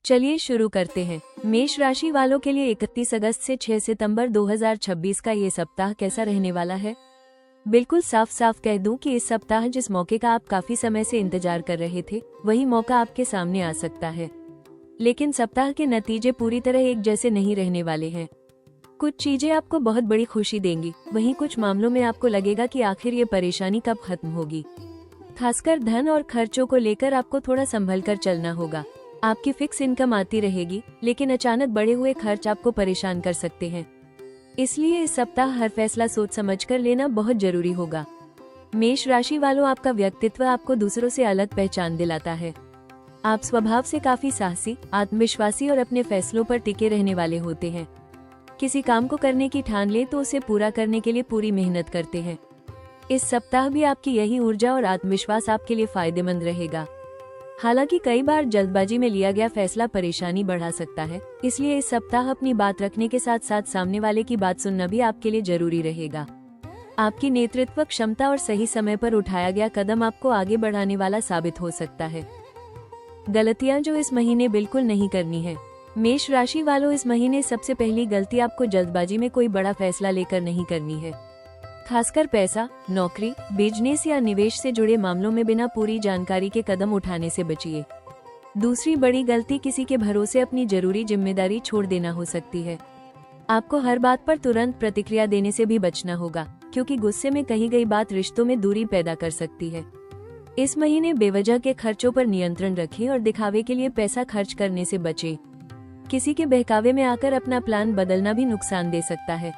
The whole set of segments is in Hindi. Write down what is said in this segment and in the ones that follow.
चलिए शुरू करते हैं। मेष राशि वालों के लिए 31 अगस्त से 6 सितंबर 2026 का ये सप्ताह कैसा रहने वाला है। बिल्कुल साफ साफ कह दूं कि इस सप्ताह जिस मौके का आप काफी समय से इंतजार कर रहे थे, वही मौका आपके सामने आ सकता है। लेकिन सप्ताह के नतीजे पूरी तरह एक जैसे नहीं रहने वाले हैं। कुछ चीजें आपको बहुत बड़ी खुशी देंगी, वहीं कुछ मामलों में आपको लगेगा कि आखिर ये परेशानी कब खत्म होगी। खासकर धन और खर्चों को लेकर आपको थोड़ा संभल कर चलना होगा। आपकी फिक्स इनकम आती रहेगी, लेकिन अचानक बढ़े हुए खर्च आपको परेशान कर सकते हैं। इसलिए इस सप्ताह हर फैसला सोच समझकर लेना बहुत जरूरी होगा। मेष राशि वालों, आपका व्यक्तित्व आपको दूसरों से अलग पहचान दिलाता है। आप स्वभाव से काफी साहसी, आत्मविश्वासी और अपने फैसलों पर टिके रहने वाले होते हैं। किसी काम को करने की ठान ले तो उसे पूरा करने के लिए पूरी मेहनत करते हैं। इस सप्ताह भी आपकी यही ऊर्जा और आत्मविश्वास आपके लिए फायदेमंद रहेगा। हालांकि कई बार जल्दबाजी में लिया गया फैसला परेशानी बढ़ा सकता है, इसलिए इस सप्ताह अपनी बात रखने के साथ साथ सामने वाले की बात सुनना भी आपके लिए जरूरी रहेगा। आपकी नेतृत्व क्षमता और सही समय पर उठाया गया कदम आपको आगे बढ़ाने वाला साबित हो सकता है। गलतियां जो इस महीने बिल्कुल नहीं करनी है। मेष राशि वालों, इस महीने सबसे पहली गलती आपको जल्दबाजी में कोई बड़ा फैसला लेकर नहीं करनी है। खासकर पैसा, नौकरी, बिजनेस या निवेश से जुड़े मामलों में बिना पूरी जानकारी के कदम उठाने से बचिए। दूसरी बड़ी गलती किसी के भरोसे अपनी जरूरी जिम्मेदारी छोड़ देना हो सकती है। आपको हर बात पर तुरंत प्रतिक्रिया देने से भी बचना होगा, क्योंकि गुस्से में कही गई बात रिश्तों में दूरी पैदा कर सकती है। इस महीने बेवजह के खर्चों पर नियंत्रण रखें और दिखावे के लिए पैसा खर्च करने से बचें। किसी के बहकावे में आकर अपना प्लान बदलना भी नुकसान दे सकता है।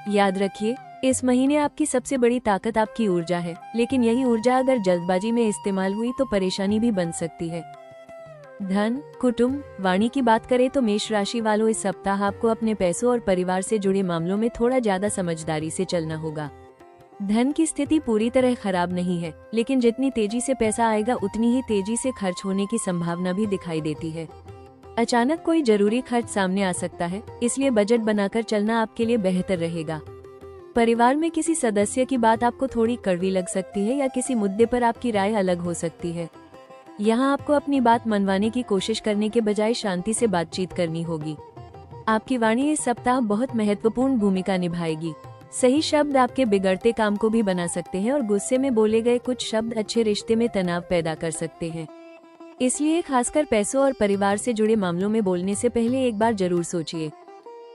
याद रखिए, इस महीने आपकी सबसे बड़ी ताकत आपकी ऊर्जा है, लेकिन यही ऊर्जा अगर जल्दबाजी में इस्तेमाल हुई तो परेशानी भी बन सकती है। धन, कुटुंब, वाणी की बात करें तो मेष राशि वालों, इस सप्ताह आपको अपने पैसों और परिवार से जुड़े मामलों में थोड़ा ज्यादा समझदारी से चलना होगा। धन की स्थिति पूरी तरह खराब नहीं है, लेकिन जितनी तेजी से पैसा आएगा उतनी ही तेजी से खर्च होने की संभावना भी दिखाई देती है। अचानक कोई जरूरी खर्च सामने आ सकता है, इसलिए बजट बनाकर चलना आपके लिए बेहतर रहेगा। परिवार में किसी सदस्य की बात आपको थोड़ी कड़वी लग सकती है या किसी मुद्दे पर आपकी राय अलग हो सकती है। यहाँ आपको अपनी बात मनवाने की कोशिश करने के बजाय शांति से बातचीत करनी होगी। आपकी वाणी इस सप्ताह बहुत महत्वपूर्ण भूमिका निभाएगी। सही शब्द आपके बिगड़ते काम को भी बना सकते हैं और गुस्से में बोले गए कुछ शब्द अच्छे रिश्ते में तनाव पैदा कर सकते हैं। इसलिए खासकर पैसों और परिवार से जुड़े मामलों में बोलने से पहले एक बार जरूर सोचिए।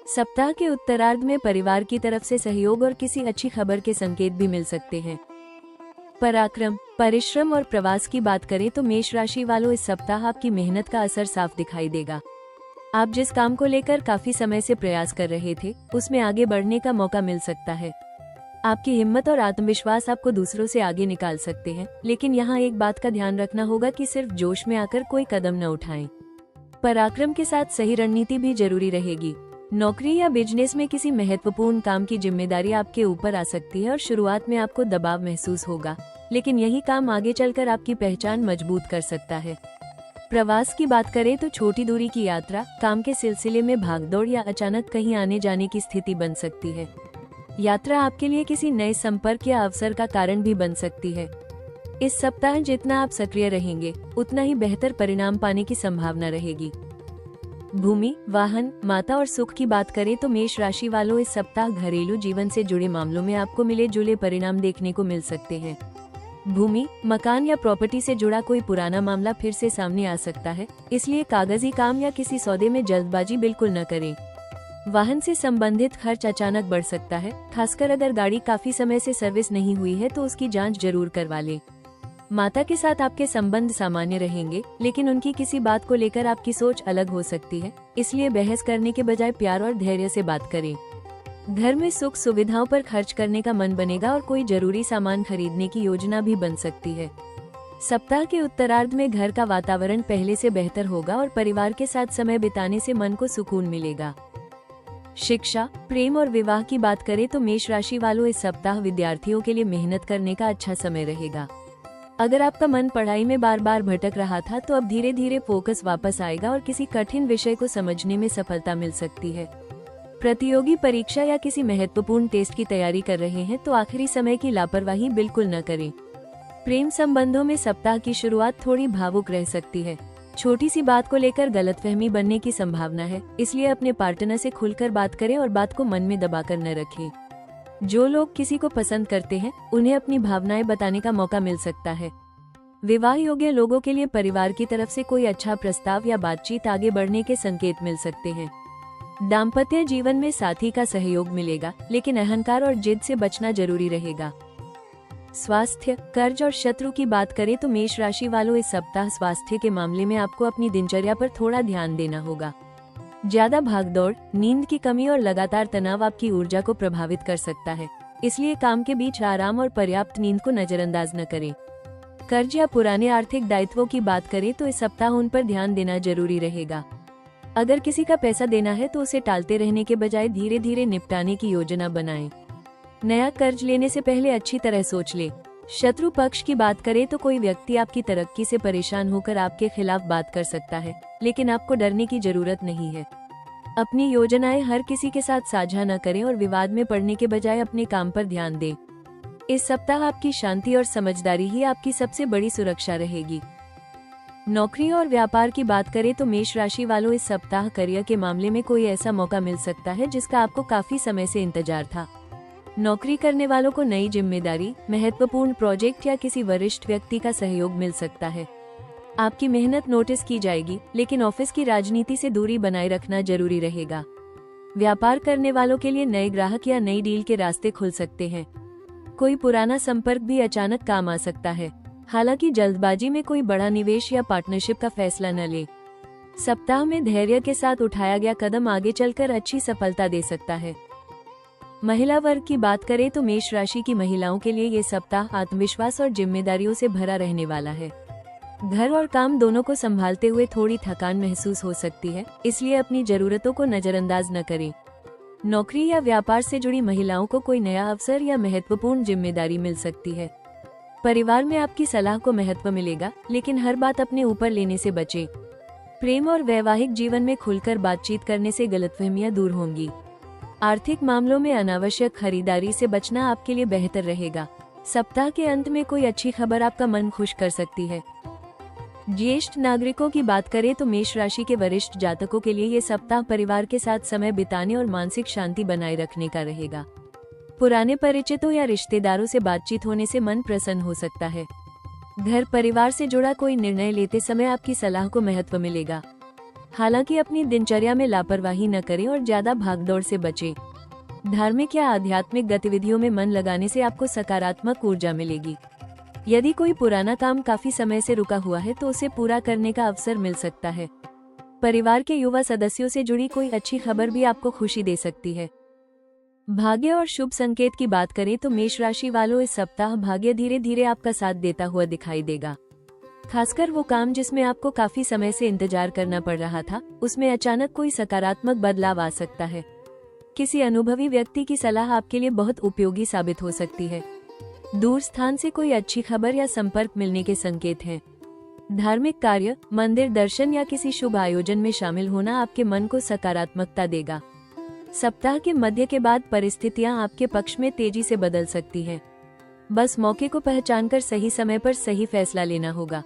सप्ताह के उत्तरार्ध में परिवार की तरफ से सहयोग और किसी अच्छी खबर के संकेत भी मिल सकते हैं। पराक्रम, परिश्रम और प्रवास की बात करें तो मेष राशि वालों, इस सप्ताह आपकी मेहनत का असर साफ दिखाई देगा। आप जिस काम को लेकर काफी समय से प्रयास कर रहे थे, उसमें आगे बढ़ने का मौका मिल सकता है। आपकी हिम्मत और आत्मविश्वास आपको दूसरों से आगे निकाल सकते हैं, लेकिन यहाँ एक बात का ध्यान रखना होगा कि सिर्फ जोश में आकर कोई कदम न उठाएं। पराक्रम के साथ सही रणनीति भी जरूरी रहेगी। नौकरी या बिजनेस में किसी महत्वपूर्ण काम की जिम्मेदारी आपके ऊपर आ सकती है और शुरुआत में आपको दबाव महसूस होगा, लेकिन यही काम आगे चलकर आपकी पहचान मजबूत कर सकता है। प्रवास की बात करें तो छोटी दूरी की यात्रा, काम के सिलसिले में भागदौड़ या अचानक कहीं आने जाने की स्थिति बन सकती है। यात्रा आपके लिए किसी नए संपर्क या अवसर का कारण भी बन सकती है। इस सप्ताह जितना आप सक्रिय रहेंगे, उतना ही बेहतर परिणाम पाने की संभावना रहेगी। भूमि, वाहन, माता और सुख की बात करें तो मेष राशि वालों, इस सप्ताह घरेलू जीवन से जुड़े मामलों में आपको मिले जुले परिणाम देखने को मिल सकते हैं। भूमि, मकान या प्रॉपर्टी से जुड़ा कोई पुराना मामला फिर से सामने आ सकता है, इसलिए कागजी काम या किसी सौदे में जल्दबाजी बिल्कुल न करें। वाहन से संबंधित खर्च अचानक बढ़ सकता है, खासकर अगर गाड़ी काफी समय से सर्विस नहीं हुई है तो उसकी जांच जरूर करवा लें। माता के साथ आपके संबंध सामान्य रहेंगे, लेकिन उनकी किसी बात को लेकर आपकी सोच अलग हो सकती है, इसलिए बहस करने के बजाय प्यार और धैर्य से बात करें। घर में सुख सुविधाओं पर खर्च करने का मन बनेगा और कोई जरूरी सामान खरीदने की योजना भी बन सकती है। सप्ताह के उत्तरार्ध में घर का वातावरण पहले से बेहतर होगा और परिवार के साथ समय बिताने से मन को सुकून मिलेगा। शिक्षा, प्रेम और विवाह की बात करें तो मेष राशि वालों, इस सप्ताह विद्यार्थियों के लिए मेहनत करने का अच्छा समय रहेगा। अगर आपका मन पढ़ाई में बार बार भटक रहा था तो अब धीरे धीरे फोकस वापस आएगा और किसी कठिन विषय को समझने में सफलता मिल सकती है। प्रतियोगी परीक्षा या किसी महत्वपूर्ण टेस्ट की तैयारी कर रहे हैं तो आखिरी समय की लापरवाही बिल्कुल न करें। प्रेम संबंधों में सप्ताह की शुरुआत थोड़ी भावुक रह सकती है। छोटी सी बात को लेकर गलतफहमी बनने की संभावना है, इसलिए अपने पार्टनर से खुलकर बात करें और बात को मन में दबाकर न रखें। जो लोग किसी को पसंद करते हैं उन्हें अपनी भावनाएं बताने का मौका मिल सकता है। विवाह योग्य लोगों के लिए परिवार की तरफ से कोई अच्छा प्रस्ताव या बातचीत आगे बढ़ने के संकेत मिल सकते हैं। दाम्पत्य जीवन में साथी का सहयोग मिलेगा, लेकिन अहंकार और जिद से बचना जरूरी रहेगा। स्वास्थ्य, कर्ज और शत्रु की बात करें तो मेष राशि वालों इस सप्ताह स्वास्थ्य के मामले में आपको अपनी दिनचर्या पर थोड़ा ध्यान देना होगा। ज्यादा भागदौड़, नींद की कमी और लगातार तनाव आपकी ऊर्जा को प्रभावित कर सकता है, इसलिए काम के बीच आराम और पर्याप्त नींद को नजरअंदाज न करें। कर्ज या पुराने आर्थिक दायित्वों की बात करें तो इस सप्ताह उन पर ध्यान देना जरूरी रहेगा। अगर किसी का पैसा देना है तो उसे टालते रहने के बजाय धीरे धीरे निपटाने की योजना बनाएं। नया कर्ज लेने से पहले अच्छी तरह सोच ले। शत्रु पक्ष की बात करें तो कोई व्यक्ति आपकी तरक्की से परेशान होकर आपके खिलाफ बात कर सकता है, लेकिन आपको डरने की जरूरत नहीं है। अपनी योजनाएं हर किसी के साथ साझा न करें और विवाद में पड़ने के बजाय अपने काम पर ध्यान दें। इस सप्ताह आपकी शांति और समझदारी ही आपकी सबसे बड़ी सुरक्षा रहेगी। नौकरी और व्यापार की बात करें तो मेष राशि वालों इस सप्ताह करियर के मामले में कोई ऐसा मौका मिल सकता है जिसका आपको काफी समय से इंतजार था। नौकरी करने वालों को नई जिम्मेदारी, महत्वपूर्ण प्रोजेक्ट या किसी वरिष्ठ व्यक्ति का सहयोग मिल सकता है। आपकी मेहनत नोटिस की जाएगी, लेकिन ऑफिस की राजनीति से दूरी बनाए रखना जरूरी रहेगा। व्यापार करने वालों के लिए नए ग्राहक या नई डील के रास्ते खुल सकते हैं। कोई पुराना संपर्क भी अचानक काम आ सकता है। हालांकि जल्दबाजी में कोई बड़ा निवेश या पार्टनरशिप का फैसला न ले। सप्ताह में धैर्य के साथ उठाया गया कदम आगे चलकर अच्छी सफलता दे सकता है। महिला वर्ग की बात करें तो मेष राशि की महिलाओं के लिए ये सप्ताह आत्मविश्वास और जिम्मेदारियों से भरा रहने वाला है। घर और काम दोनों को संभालते हुए थोड़ी थकान महसूस हो सकती है, इसलिए अपनी जरूरतों को नजरअंदाज न करें। नौकरी या व्यापार से जुड़ी महिलाओं को कोई नया अवसर या महत्वपूर्ण जिम्मेदारी मिल सकती है। परिवार में आपकी सलाह को महत्व मिलेगा, लेकिन हर बात अपने ऊपर लेने से बचें। प्रेम और वैवाहिक जीवन में खुलकर बातचीत करने से गलतफहमियां दूर होंगी। आर्थिक मामलों में अनावश्यक खरीदारी से बचना आपके लिए बेहतर रहेगा। सप्ताह के अंत में कोई अच्छी खबर आपका मन खुश कर सकती है। ज्येष्ठ नागरिकों की बात करें तो मेष राशि के वरिष्ठ जातकों के लिए ये सप्ताह परिवार के साथ समय बिताने और मानसिक शांति बनाए रखने का रहेगा। पुराने परिचितों या रिश्तेदारों से बातचीत होने से मन प्रसन्न हो सकता है। घर परिवार से जुड़ा कोई निर्णय लेते समय आपकी सलाह को महत्व मिलेगा। हालांकि अपनी दिनचर्या में लापरवाही न करें और ज्यादा भागदौड़ से बचें। धार्मिक या आध्यात्मिक गतिविधियों में मन लगाने से आपको सकारात्मक ऊर्जा मिलेगी। यदि कोई पुराना काम काफी समय से रुका हुआ है तो उसे पूरा करने का अवसर मिल सकता है। परिवार के युवा सदस्यों से जुड़ी कोई अच्छी खबर भी आपको खुशी दे सकती है। भाग्य और शुभ संकेत की बात करें तो मेष राशि वालों इस सप्ताह भाग्य धीरे धीरे आपका साथ देता हुआ दिखाई देगा। खासकर वो काम जिसमें आपको काफी समय से इंतजार करना पड़ रहा था, उसमें अचानक कोई सकारात्मक बदलाव आ सकता है। किसी अनुभवी व्यक्ति की सलाह आपके लिए बहुत उपयोगी साबित हो सकती है। दूर स्थान से कोई अच्छी खबर या संपर्क मिलने के संकेत हैं। धार्मिक कार्य, मंदिर दर्शन या किसी शुभ आयोजन में शामिल होना आपके मन को सकारात्मकता देगा। सप्ताह के मध्य के बाद परिस्थितियां आपके पक्ष में तेजी से बदल सकती हैं। बस मौके को पहचानकर सही समय पर सही फैसला लेना होगा।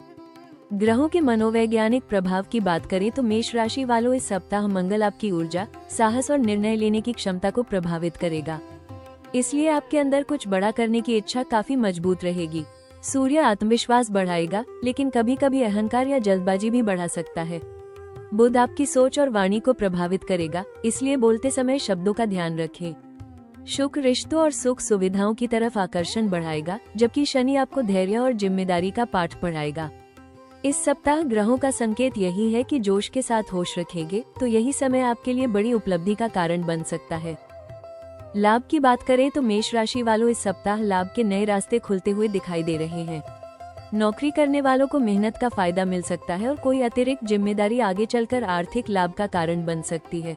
ग्रहों के मनोवैज्ञानिक प्रभाव की बात करें तो मेष राशि वालों इस सप्ताह मंगल आपकी ऊर्जा, साहस और निर्णय लेने की क्षमता को प्रभावित करेगा। इसलिए आपके अंदर कुछ बड़ा करने की इच्छा काफी मजबूत रहेगी। सूर्य आत्मविश्वास बढ़ाएगा, लेकिन कभी कभी अहंकार या जल्दबाजी भी बढ़ा सकता है। बुध आपकी सोच और वाणी को प्रभावित करेगा, इसलिए बोलते समय शब्दों का ध्यान रखें। शुक्र रिश्तों और सुख सुविधाओं की तरफ आकर्षण बढ़ाएगा, जबकि शनि आपको धैर्य और जिम्मेदारी का पाठ पढ़ाएगा। इस सप्ताह ग्रहों का संकेत यही है कि जोश के साथ होश रखेंगे तो यही समय आपके लिए बड़ी उपलब्धि का कारण बन सकता है। लाभ की बात करें तो मेष राशि वालों इस सप्ताह लाभ के नए रास्ते खुलते हुए दिखाई दे रहे हैं। नौकरी करने वालों को मेहनत का फायदा मिल सकता है और कोई अतिरिक्त जिम्मेदारी आगे चलकर आर्थिक लाभ का कारण बन सकती है।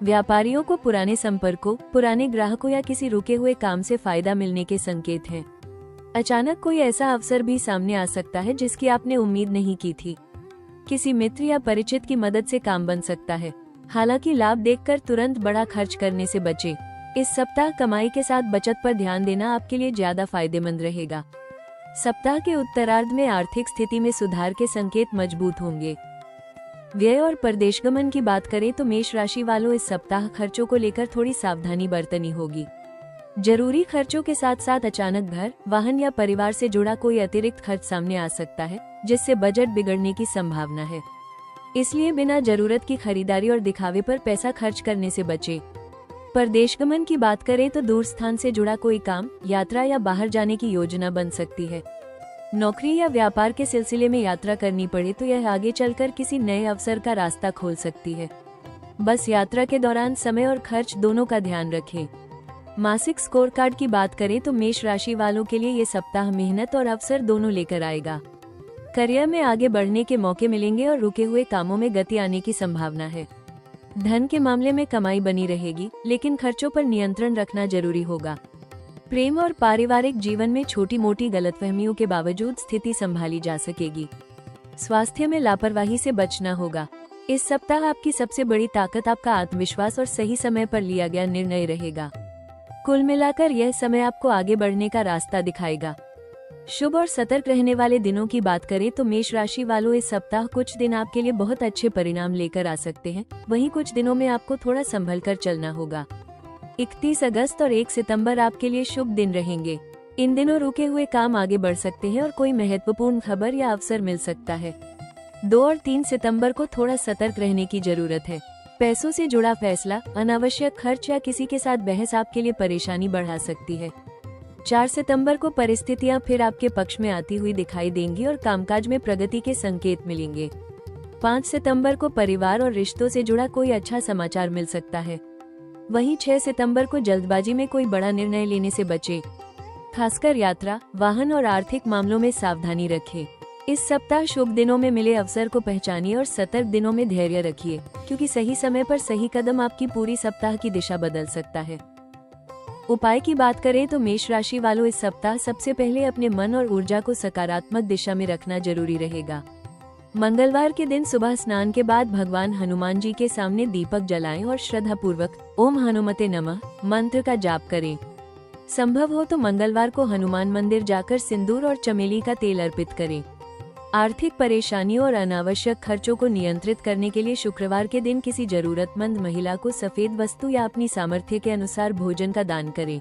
व्यापारियों को पुराने संपर्कों, पुराने ग्राहकों या किसी रुके हुए काम से फायदा मिलने के संकेत हैं। अचानक कोई ऐसा अवसर भी सामने आ सकता है जिसकी आपने उम्मीद नहीं की थी। किसी मित्र या परिचित की मदद से काम बन सकता है। हालांकि लाभ देखकर तुरंत बड़ा खर्च करने से बचें। इस सप्ताह कमाई के साथ बचत पर ध्यान देना आपके लिए ज्यादा फायदेमंद रहेगा। सप्ताह के उत्तरार्ध में आर्थिक स्थिति में सुधार के संकेत मजबूत होंगे। व्यय और परदेशगमन की बात करें तो मेष राशि वालों इस सप्ताह खर्चों को लेकर थोड़ी सावधानी बरतनी होगी। जरूरी खर्चों के साथ साथ अचानक घर, वाहन या परिवार से जुड़ा कोई अतिरिक्त खर्च सामने आ सकता है, जिससे बजट बिगड़ने की संभावना है। इसलिए बिना जरूरत की खरीदारी और दिखावे पर पैसा खर्च करने से बचें। परदेशगमन की बात करें तो दूर स्थान से जुड़ा कोई काम, यात्रा या बाहर जाने की योजना बन सकती है। नौकरी या व्यापार के सिलसिले में यात्रा करनी पड़े तो यह आगे चलकर किसी नए अवसर का रास्ता खोल सकती है। बस यात्रा के दौरान समय और खर्च दोनों का ध्यान रखें। मासिक स्कोर कार्ड की बात करें तो मेष राशि वालों के लिए ये सप्ताह मेहनत और अवसर दोनों लेकर आएगा। करियर में आगे बढ़ने के मौके मिलेंगे और रुके हुए कामों में गति आने की संभावना है। धन के मामले में कमाई बनी रहेगी, लेकिन खर्चों पर नियंत्रण रखना जरूरी होगा। प्रेम और पारिवारिक जीवन में छोटी मोटी गलतफहमियों के बावजूद स्थिति संभाली जा सकेगी। स्वास्थ्य में लापरवाही से बचना होगा। इस सप्ताह आपकी सबसे बड़ी ताकत आपका आत्मविश्वास और सही समय पर लिया गया निर्णय रहेगा। कुल मिलाकर यह समय आपको आगे बढ़ने का रास्ता दिखाएगा। शुभ और सतर्क रहने वाले दिनों की बात करें तो मेष राशि वालों इस सप्ताह कुछ दिन आपके लिए बहुत अच्छे परिणाम लेकर आ सकते हैं। वहीं कुछ दिनों में आपको थोड़ा संभल कर चलना होगा। 31 अगस्त और 1 सितंबर आपके लिए शुभ दिन रहेंगे। इन दिनों रुके हुए काम आगे बढ़ सकते हैं और कोई महत्वपूर्ण खबर या अवसर मिल सकता है। 2 और 3 सितंबर को थोड़ा सतर्क रहने की जरूरत है। पैसों से जुड़ा फैसला, अनावश्यक खर्च या किसी के साथ बहस आपके लिए परेशानी बढ़ा सकती है। 4 सितंबर को परिस्थितियां फिर आपके पक्ष में आती हुई दिखाई देंगी और कामकाज में प्रगति के संकेत मिलेंगे। 5 सितंबर को परिवार और रिश्तों से जुड़ा कोई अच्छा समाचार मिल सकता है। वहीं 6 सितंबर को जल्दबाजी में कोई बड़ा निर्णय लेने से बचें। खासकर यात्रा, वाहन और आर्थिक मामलों में सावधानी रखें। इस सप्ताह शुभ दिनों में मिले अवसर को पहचानिए और सतर्क दिनों में धैर्य रखिए, क्योंकि सही समय पर सही कदम आपकी पूरी सप्ताह की दिशा बदल सकता है। उपाय की बात करें तो मेष राशि वालों इस सप्ताह सबसे पहले अपने मन और ऊर्जा को सकारात्मक दिशा में रखना जरूरी रहेगा। मंगलवार के दिन सुबह स्नान के बाद भगवान हनुमान जी के सामने दीपक जलाएं और श्रद्धा पूर्वक ओम हनुमते नमः मंत्र का जाप करें। संभव हो तो मंगलवार को हनुमान मंदिर जाकर सिंदूर और चमेली का तेल अर्पित करें। आर्थिक परेशानियों और अनावश्यक खर्चों को नियंत्रित करने के लिए शुक्रवार के दिन किसी जरूरतमंद महिला को सफेद वस्तु या अपनी सामर्थ्य के अनुसार भोजन का दान करें।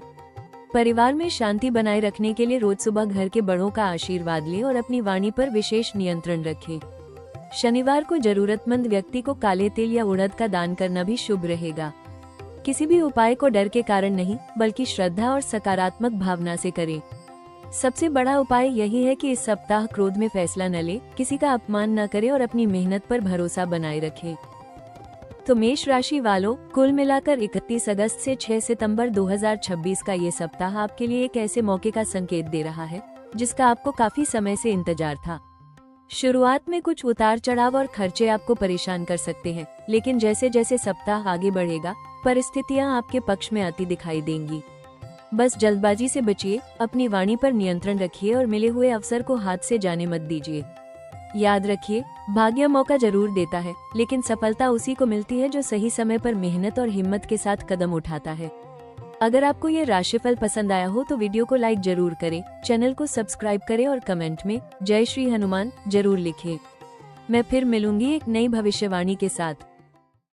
परिवार में शांति बनाए रखने के लिए रोज सुबह घर के बड़ों का आशीर्वाद लें और अपनी वाणी पर विशेष नियंत्रण रखें। शनिवार को जरूरतमंद व्यक्ति को काले तिल या उड़द का दान करना भी शुभ रहेगा। किसी भी उपाय को डर के कारण नहीं, बल्कि श्रद्धा और सकारात्मक भावना से करें। सबसे बड़ा उपाय यही है कि इस सप्ताह क्रोध में फैसला न ले, किसी का अपमान न करें और अपनी मेहनत पर भरोसा बनाए रखें। तो मेष राशि वालों, कुल मिलाकर 31 अगस्त से 6 सितंबर 2026 का ये सप्ताह आपके लिए एक ऐसे मौके का संकेत दे रहा है जिसका आपको काफी समय से इंतजार था। शुरुआत में कुछ उतार चढ़ाव और खर्चे आपको परेशान कर सकते हैं, लेकिन जैसे जैसे सप्ताह आगे बढ़ेगा परिस्थितियां आपके पक्ष में आती दिखाई देंगी। बस जल्दबाजी से बचिए, अपनी वाणी पर नियंत्रण रखिए और मिले हुए अवसर को हाथ से जाने मत दीजिए। याद रखिए, भाग्य मौका जरूर देता है, लेकिन सफलता उसी को मिलती है जो सही समय पर मेहनत और हिम्मत के साथ कदम उठाता है। अगर आपको ये राशिफल पसंद आया हो तो वीडियो को लाइक जरूर करें, चैनल को सब्सक्राइब करें और कमेंट में जय श्री हनुमान जरूर लिखें। मैं फिर मिलूंगी एक नई भविष्यवाणी के साथ।